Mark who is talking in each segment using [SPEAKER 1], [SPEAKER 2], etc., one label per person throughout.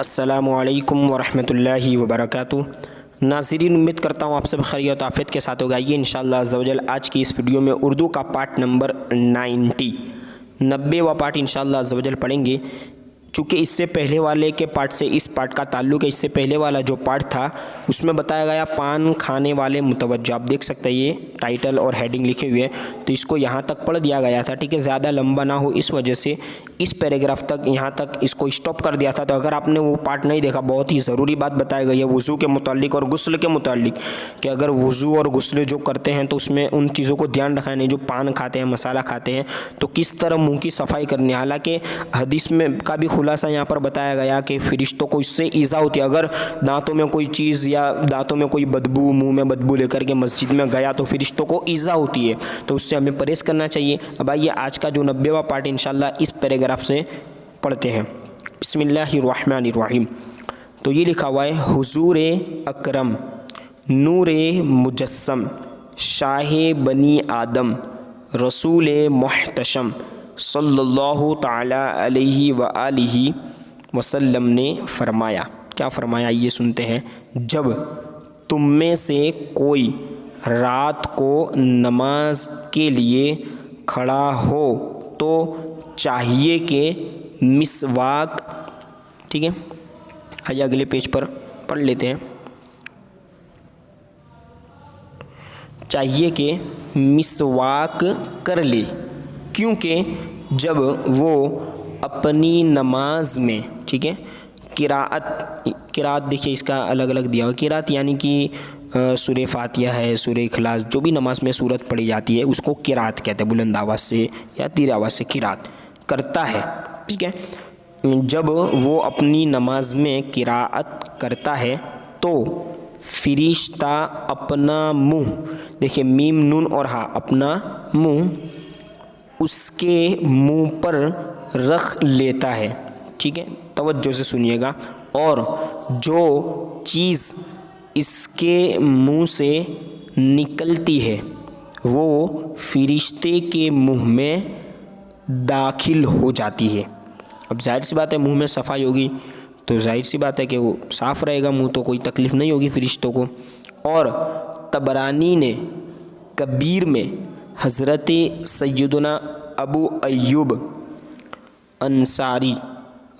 [SPEAKER 1] السلام علیکم ورحمۃ اللہ وبرکاتہ۔ ناظرین، امید کرتا ہوں آپ سب خیریت و عافیت کے ساتھ ہوگا۔ یہ انشاءاللہ عز و جل آج کی اس ویڈیو میں اردو کا پارٹ نمبر 90واں پارٹ انشاءاللہ عز و جل پڑھیں گے۔ چونکہ اس سے پہلے والے کے پارٹ سے اس پارٹ کا تعلق ہے، اس سے پہلے والا جو پارٹ تھا اس میں بتایا گیا پان کھانے والے متوجہ، آپ دیکھ سکتے ہیں یہ ٹائٹل اور ہیڈنگ لکھے ہوئے ہیں، تو اس کو یہاں تک پڑھ دیا گیا تھا، ٹھیک ہے، زیادہ لمبا نہ ہو اس وجہ سے اس پیراگراف تک یہاں تک اس کو اسٹاپ کر دیا تھا۔ تو اگر آپ نے وہ پارٹ نہیں دیکھا، بہت ہی ضروری بات بتائی گئی ہے وضو کے متعلق اور غسل کے متعلق، کہ اگر وضو اور غسل جو کرتے ہیں تو اس میں ان چیزوں کو دھیان رکھنا ہے، جو پان کھاتے ہیں، مسالہ کھاتے ہیں، تو کس طرح منہ کی صفائی کرنی ہے۔ حالانکہ حدیث میں کا بھی خلاصہ یہاں پر بتایا گیا کہ فرشتوں کو اس سے ایذا ہوتی ہے، اگر دانتوں میں کوئی چیز یا دانتوں میں کوئی بدبو، منہ میں بدبو لے کر کے مسجد میں گیا تو فرشتوں کو ایذا ہوتی ہے، تو اس سے ہمیں پرہیز کرنا چاہیے۔ اب آئیے آج کا جو 90واں پارٹ انشاءاللہ اس پیراگراف سے پڑھتے ہیں۔ بسم اللہ الرحمن الرحیم۔ تو یہ لکھا ہوا ہے، حضور اکرم، نور مجسم، شاہ بنی آدم، رسول محتشم صلی اللہ تعالی علیہ وآلہ وسلم نے فرمایا، کیا فرمایا یہ سنتے ہیں، جب تم میں سے کوئی رات کو نماز کے لیے کھڑا ہو تو چاہیے کہ مسواک، ٹھیک ہے، آئیے اگلے پیج پر پڑھ لیتے ہیں، چاہیے کہ مسواک کر لے، کیونکہ جب وہ اپنی نماز میں، ٹھیک ہے، قرات دیکھیے اس کا الگ الگ دیا ہوا، قرات یعنی کہ سورہ فاتحہ ہے، سورہ اخلاص، جو بھی نماز میں سورت پڑھی جاتی ہے اس کو قرات کہتے ہیں، بلند آواز سے یا دیر آواز سے قرات کرتا ہے، ٹھیک ہے۔ جب وہ اپنی نماز میں قرات کرتا ہے تو فرشتہ اپنا منہ، دیکھیے میم نون اور ہا، اپنا منہ اس کے منہ پر رکھ لیتا ہے، ٹھیک ہے، توجہ سے سنیے گا، اور جو چیز اس کے منہ سے نکلتی ہے وہ فرشتے کے منہ میں داخل ہو جاتی ہے۔ اب ظاہر سی بات ہے منہ میں صفائی ہوگی تو ظاہر سی بات ہے کہ وہ صاف رہے گا منہ، تو کوئی تکلیف نہیں ہوگی فرشتوں کو۔ اور طبرانی نے کبیر میں حضرت سیدنا ابو ایوب انصاری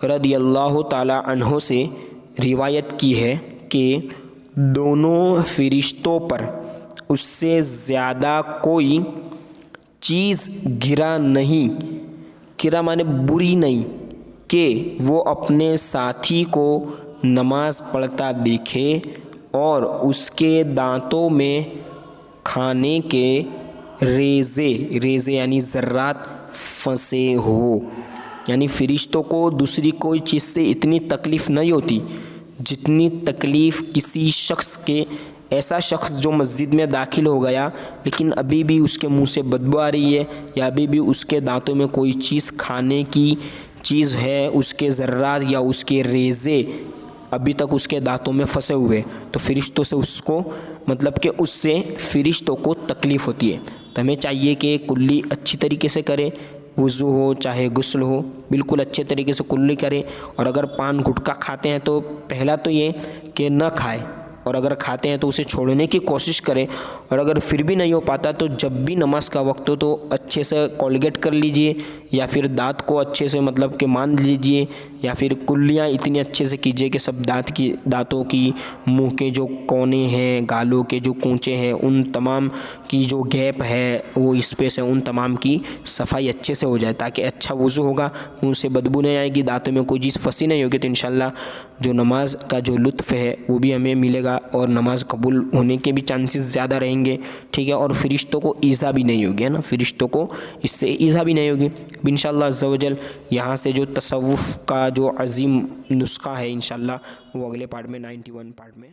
[SPEAKER 1] رضی اللہ تعالی عنہ سے روایت کی ہے کہ دونوں فرشتوں پر اس سے زیادہ کوئی چیز گرا نہیں، گرا مانے بری نہیں، کہ وہ اپنے ساتھی کو نماز پڑھتا دیکھے اور اس کے دانتوں میں کھانے کے ریزے یعنی ذرات پھنسے ہو، یعنی فرشتوں کو دوسری کوئی چیز سے اتنی تکلیف نہیں ہوتی جتنی تکلیف کسی شخص کے، ایسا شخص جو مسجد میں داخل ہو گیا لیکن ابھی بھی اس کے منہ سے بدبو آ رہی ہے، یا ابھی بھی اس کے دانتوں میں کوئی چیز کھانے کی چیز ہے، اس کے ذرات یا اس کے ریزے ابھی تک اس کے دانتوں میں پھنسے ہوئے، تو فرشتوں سے اس کو، مطلب کہ اس سے فرشتوں کو تکلیف ہوتی ہے۔ تو ہمیں چاہیے کہ کلی اچھی طریقے سے کرے، وضو ہو چاہے غسل ہو، بالکل اچھے طریقے سے کلی کرے، اور اگر پان گٹکا کھاتے ہیں تو پہلا تو یہ کہ نہ کھائے، اور اگر کھاتے ہیں تو اسے چھوڑنے کی کوشش کرے، اور اگر پھر بھی نہیں ہو پاتا تو جب بھی نماز کا وقت ہو تو اچھے سے کولگیٹ کر لیجئے، یا پھر دانت کو اچھے سے مطلب کہ باندھ لیجئے، یا پھر کلیاں اتنی اچھے سے کیجئے کہ سب دانتوں کی، منہ کے جو کونے ہیں، گالوں کے جو کونچے ہیں، ان تمام کی جو گیپ ہے، وہ اسپیس ہے، ان تمام کی صفائی اچھے سے ہو جائے، تاکہ اچھا وضو ہوگا، منہ سے بدبو نہیں آئے گی، دانتوں میں کوئی چیز پھنسی نہیں ہوگی، تو انشاءاللہ جو نماز کا جو لطف ہے وہ بھی ہمیں ملے گا، اور نماز قبول ہونے کے بھی چانسز زیادہ رہیں گے، ٹھیک ہے، اور فرشتوں کو ایذا بھی نہیں ہوگی، ہے نا، فرشتوں کو اس سے ایذا بھی نہیں ہوگی۔ انشاءاللہ عز و جل یہاں سے جو تصوف کا جو عظیم نسخہ ہے انشاءاللہ وہ اگلے پارٹ میں 91 پارٹ میں